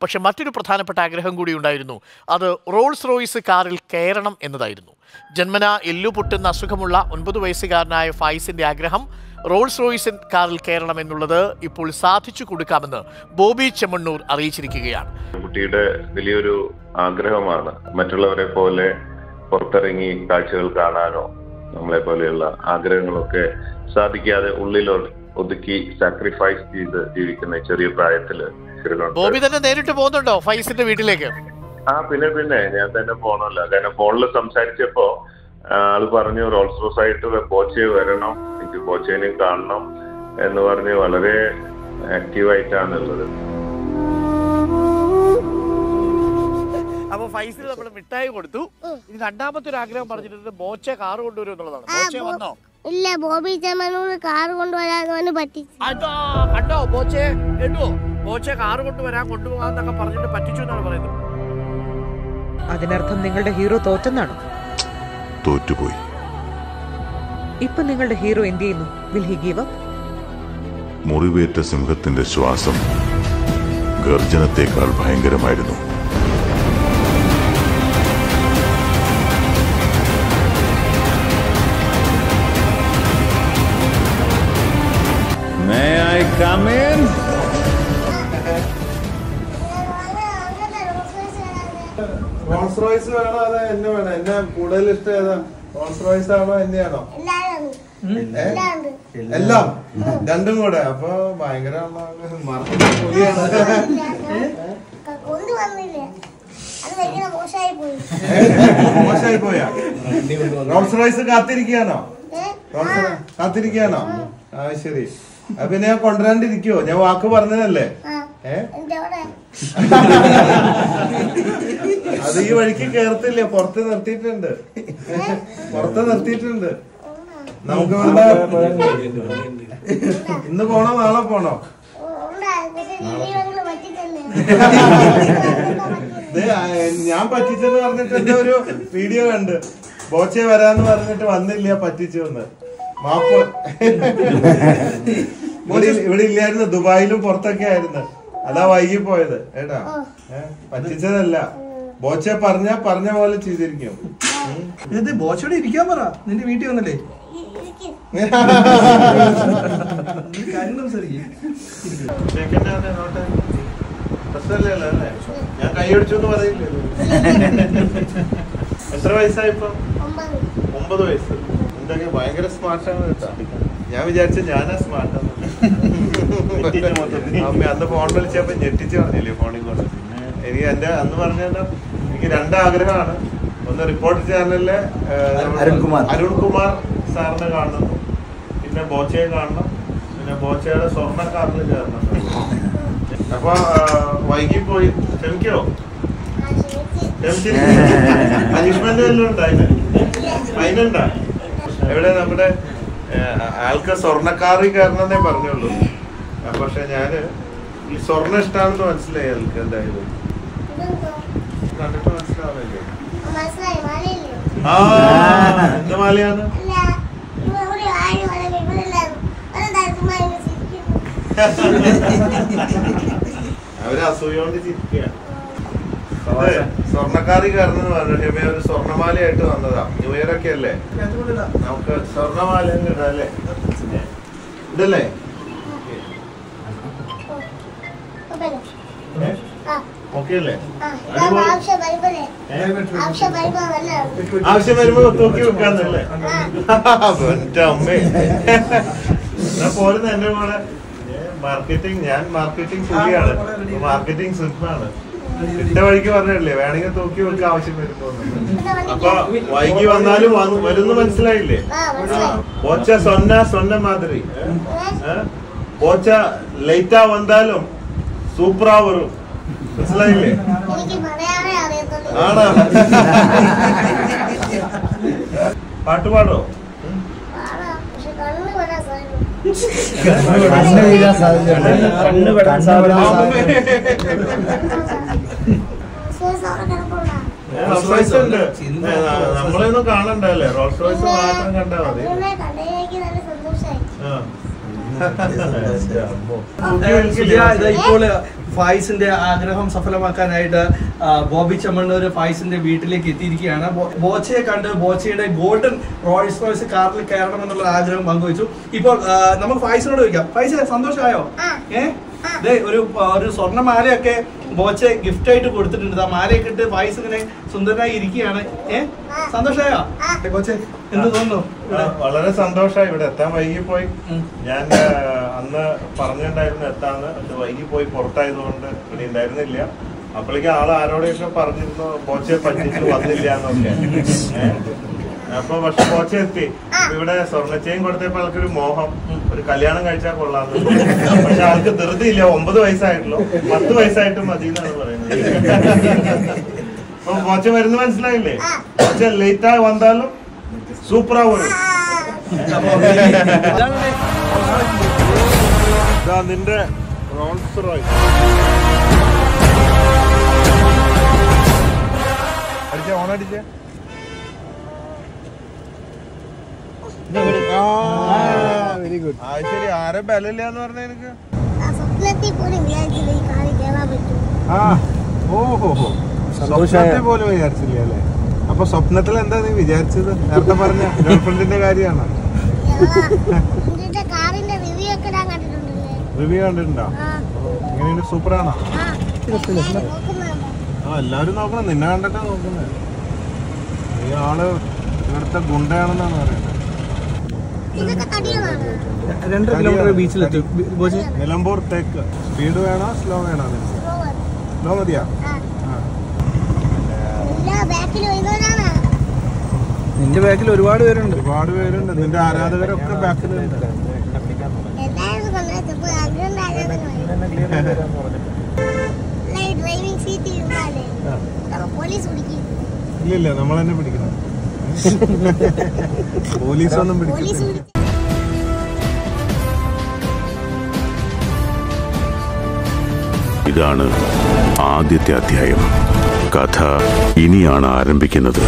പക്ഷെ മറ്റൊരു പ്രധാനപ്പെട്ട ആഗ്രഹം കൂടി ഉണ്ടായിരുന്നു. അത് റോൾസ് റോയ്സ് കാറിൽ കയറണം എന്നതായിരുന്നു. ജന്മന എല്ലു പൊട്ടുന്ന അസുഖമുള്ള 9 വയസ്സുകാരനായ ഫായിസിന്റെ ആഗ്രഹം റോൾസ് റോയ്സ് കാറിൽ കയറണം എന്നുള്ളത് ഇപ്പോൾ സാധിച്ചു കൊടുക്കാമെന്ന് ബോബി ചെമ്മണ്ണൂർ അറിയിച്ചിരിക്കുകയാണ്. കുട്ടിയുടെ വലിയൊരു ആഗ്രഹമാണ് മറ്റുള്ളവരെ പോലെ പുറത്തിറങ്ങി കാഴ്ചകൾ കാണാനോ നമ്മളെ പോലെയുള്ള ആഗ്രഹങ്ങളൊക്കെ സാധിക്കാതെ ഉള്ളിൽ ഒതുക്കി സാക്രിഫൈസ് ചെയ്ത് ജീവിക്കുന്ന ചെറിയ പ്രായത്തില് ബോബി തന്നെ നേരിട്ട് പോകുന്നുണ്ടോ ഫൈസിന്റെ വീട്ടിലേക്ക്? പിന്നെ ഞാൻ തന്നെ പോണല്ലോ. കാരണം ഫോണിൽ സംസാരിച്ചപ്പോ ആള് പറഞ്ഞു റോൾസ് റോയ്സ് ആയിട്ട് ബോച്ചെ വരണം, എനിക്ക് ബോച്ചേനെയും കാണണം എന്ന് പറഞ്ഞ് വളരെ ആക്റ്റീവായിട്ടാണുള്ളത്. അപ്പൊ ഫൈസിന് നമ്മൾ മിഠായി കൊടുത്തു. ഇനി രണ്ടാമത്തെ ഒരു ആഗ്രഹം പറഞ്ഞിട്ടുണ്ട്, ബോച്ചെ കാർ കൊണ്ടുവരും എന്നുള്ളതാണ്. ബോച്ചെ വന്നോ? ഇല്ല, ബോബി ചെമ്മണ്ണൂർ കാർ കൊണ്ടുവരാൻ പറ്റിച്ചു. കണ്ടോ ബോച്ചെ? കേട്ടോ, ബോച്ചെ കാർ കൊണ്ടുപോകാന്നൊക്കെ പറഞ്ഞിട്ട് പറ്റിച്ചു എന്നാണ് പറയുന്നത്. അതിനർത്ഥം നിങ്ങളുടെ ഹീറോ തോറ്റെന്നാണോ? തോറ്റുപോയി. ഇപ്പൊ നിങ്ങളുടെ ഹീറോ എന്ത് ചെയ്യുന്നു? Will he give up? മുറിവേറ്റ സിംഹത്തിന്റെ ശ്വാസം ഗർജനത്തെക്കാൾ ഭയങ്കരമായിരുന്നു. May I come in? Rolls Royce വേണോ അതോ എന്നെ വേണോ? എന്നെ കൂടുതൽ ഇഷ്ടം ഏതാ? റോൾസ് റോയ്സ് ആണോ എന്നെയാണോ? എല്ലാം രണ്ടും കൂടെ. അപ്പൊ ഭയങ്കര മോശമായി പോയാ? റോൾസ് റോയ്സ് കാത്തിരിക്കുകയാണോ? കാത്തിരിക്കുകയാണോ? ശരി. പിന്നെ ഞാൻ കൊണ്ടുവരാണ്ടിരിക്കുവോ? ഞാൻ വാക്ക് പറഞ്ഞതല്ലേ? അത് ഈ വഴിക്ക് കേറത്തില്ല, പുറത്ത് നിർത്തിയിട്ടുണ്ട്. നമുക്ക് ഇന്ന് പോണോ നാളെ പോണോ? ഞാൻ പറ്റിച്ചെന്ന് പറഞ്ഞിട്ട് എന്റെ ഒരു വീഡിയോ കണ്ട്, ബോച്ചെ വരാന്ന് പറഞ്ഞിട്ട് വന്നില്ല, പറ്റിച്ചു എന്ന്. മാപ്പ്. ഇവിടെ ഇല്ലായിരുന്നു, ദുബായിലും പുറത്തൊക്കെ ആയിരുന്നു. അതാ വൈകി പോയത്. ഏട്ടാ പറ്റിച്ചതല്ല, ബോച്ചെ പറഞ്ഞ പോലെ ചെയ്തിരിക്കും. ബോച്ചോടെ ഇരിക്കാൻ പറ, നിന്റെ വീട്ടിൽ വന്നല്ലേ ഞാൻ കൈയടിച്ചു എന്ന് പറയില്ലേ? എത്ര വയസ്സായിപ്പോ? 9 വയസ്സ്. എന്തൊക്കെ ഭയങ്കര സ്മാർട്ടാണ് കേട്ടോ. ഞാൻ വിചാരിച്ച ഞാനാ സ്മാർട്ടാണ്. അമ്മ അന്ന് ഫോൺ വിളിച്ചപ്പോ ഞെട്ടിച്ച് പറഞ്ഞില്ലേ ഫോണിൽ കൊണ്ട്. എനിക്ക് എന്റെ അന്ന് പറഞ്ഞത് എനിക്ക് 2 ആഗ്രഹമാണ്. ഒന്ന് റിപ്പോർട്ടർ ചാനലിലെ അരുൺകുമാർ സാറിനെ കാണണം, പിന്നെ ബോച്ചയെ കാണണം, പിന്നെ ബോച്ചയുടെ സ്വർണ്ണക്കാറിൽ ചേർണം. അപ്പൊ വൈകി പോയി. ക്ഷമിക്കോ? പനിഷ്മെന്റ് വല്ലതും ഉണ്ടോ അതിന്? അതിനുണ്ടാ? എവിടെ നമ്മുടെ ആൾക്ക് സ്വർണ്ണക്കാറിൽ കയറണമെന്നേ പറഞ്ഞുള്ളൂ. പക്ഷെ ഞാന് ഈ സ്വർണ്ണ ഇഷ്ടാണെന്ന് മനസ്സിലായി ആൾക്ക്. എന്തായാലും കണ്ടിട്ട് മനസ്സിലാവില്ലേ? എന്ത് മാലയാണ്? അവര് അസൂയോണ്ട് ചിരിക്കുകയാണ്. സ്വർണ്ണക്കാരി കയറുന്നെന്ന് പറഞ്ഞു. ഒരു സ്വർണ്ണമാലയായിട്ട് വന്നതാ. ന്യൂ ഇയർ ഒക്കെ അല്ലേ, നമുക്ക് സ്വർണ്ണമാല ഇടാം അല്ലേ? ഇതല്ലേ ഓക്കെ അല്ലേ? ആവശ്യം വരുമ്പോ തൂക്കി വെക്കാന്നല്ലേ? എന്റെ അമ്മേ പോരുന്ന എന്റെ കൂടെ മാർക്കറ്റിംഗ്. ഞാൻ മാർക്കറ്റിംഗ് പുള്ളിയാണ്, മാർക്കറ്റിംഗ് സിംഹാണ്. ഇട്ട വഴിക്ക് പറഞ്ഞല്ലേ വേണമെങ്കിൽ തൂക്കി വെക്കാൻ ആവശ്യം വരുമ്പോ. അപ്പൊ വൈകി വന്നാലും വരുന്നു, മനസ്സിലായില്ലേ? ബോച്ച സൊന്ന മാതിരി ബോച്ച ലേറ്റാ വന്നാലും സൂപ്പറാ വരും, മനസ്സിലായില്ലേ? ആണോ? പാട്ട് പാടോ? നമ്മളൊന്നും കാണണ്ടല്ലേ, റോൾസ് റോയ്സ് മാത്രം കണ്ടാ മതി. ഇപ്പോൾ ഫായിസിന്റെ ആഗ്രഹം സഫലമാക്കാനായിട്ട് ബോബി ചെമ്മണ്ണൂർ ഫായിസിന്റെ വീട്ടിലേക്ക് എത്തിയിരിക്കുകയാണ്. ബോച്ചയെ കണ്ട് ബോച്ചയുടെ ഗോൾഡൻ റോൾസ് റോയ്സ് കാറിൽ കയറണമെന്നുള്ള ആഗ്രഹം പങ്കുവച്ചു. ഇപ്പോൾ നമുക്ക് ഫായിസിനോട് ചോദിക്കാം. ഫായിസ് സന്തോഷമായോ? ഒരു സ്വർണ്ണമാലയൊക്കെ ബോച്ചെ ഗിഫ്റ്റ് ആയിട്ട് കൊടുത്തിട്ടുണ്ട്. ആ മാലയൊക്കെ ഇട്ട് ഫായിസ് ഇങ്ങനെ സുന്ദരനായി ഇരിക്കുകയാണ്. സന്തോഷമായോ ബോച്ചെ? എന്ത് തോന്നുന്നു? വളരെ സന്തോഷമായി. ഇവിടെ എത്താൻ വൈകി പോയി. ഞാൻ അന്ന് പറഞ്ഞിട്ടുണ്ടായിരുന്നു എത്താന്ന്. അത് വൈകി പോയി പുറത്തായതുകൊണ്ട് ഇവിടെ ഉണ്ടായിരുന്നില്ല. അപ്പോഴേക്കും ആള് ആരോടെയൊക്കെ പറഞ്ഞിരുന്നു ബോച്ചയെ പറ്റിച്ച് വന്നില്ല എന്നൊക്കെ. അപ്പൊ പക്ഷെ ബോച്ച എത്തി. ഇവിടെ സ്വർണ്ണച്ചയും കൊടുത്തപ്പോ ആൾക്കൊരു മോഹം, ഒരു കല്യാണം കഴിച്ചാൽ കൊള്ളാന്ന്. പക്ഷെ ആൾക്ക് ധൃതിയില്ല. 9 വയസ്സായിട്ടുള്ളൂ. 10 വയസ്സായിട്ട് മതി എന്നാണ് പറയുന്നത്. അപ്പൊ ബോച്ച വരുന്ന മനസ്സിലായില്ലേ? ബോച്ച ലേറ്റായി വന്നാലും സൂപ്പറാ വരും. നിന്റെ റോൾസ് റോയ്സ് അടിച്ചേ, ഓണടിച്ചേ. Very good. ശരി, ആരെ ബലമില്ല എന്ന് പറഞ്ഞ എനിക്ക്? സ്വപ്നത്തിൽ പോലും വിചാരിച്ചില്ല അല്ലേ? അപ്പൊ സ്വപ്നത്തിൽ എന്താ നീ വിചാരിച്ചത്? നേരത്തെ പറഞ്ഞ ഗേൾഫ്രണ്ടിന്റെ കാര്യമാണോ? റിവ്യൂ കണ്ടിട്ടുണ്ടോ? എങ്ങനെയുണ്ട്? സൂപ്പറാണോ? എല്ലാവരും നോക്കണം. നിന്നെ കണ്ടിട്ടാ നോക്കുന്നത്. ഈ ആള് ഇവിടുത്തെ ഗുണ്ടയാണെന്നാണ് പറയുന്നത്. 2 കിലോമീറ്റർ ബീച്ചിലെത്തി. നിലമ്പൂർ തേക്ക്. സ്പീഡ് വേണോ സ്ലോ വേണോ? സ്ലോ മതിയാ? നിന്റെ ബാക്കിൽ ഒരുപാട് പേരുണ്ട്. നിന്റെ ആരാധകരൊക്കെ ബാക്കിലുണ്ട്. ഇല്ല, നമ്മൾ തന്നെ പിടിക്കണം. പോലീസൊന്നും പിടിക്കില്ല. ഇതാണ് ആദ്യത്തെ അധ്യായം. കഥ ഇനിയാണ് ആരംഭിക്കുന്നത്.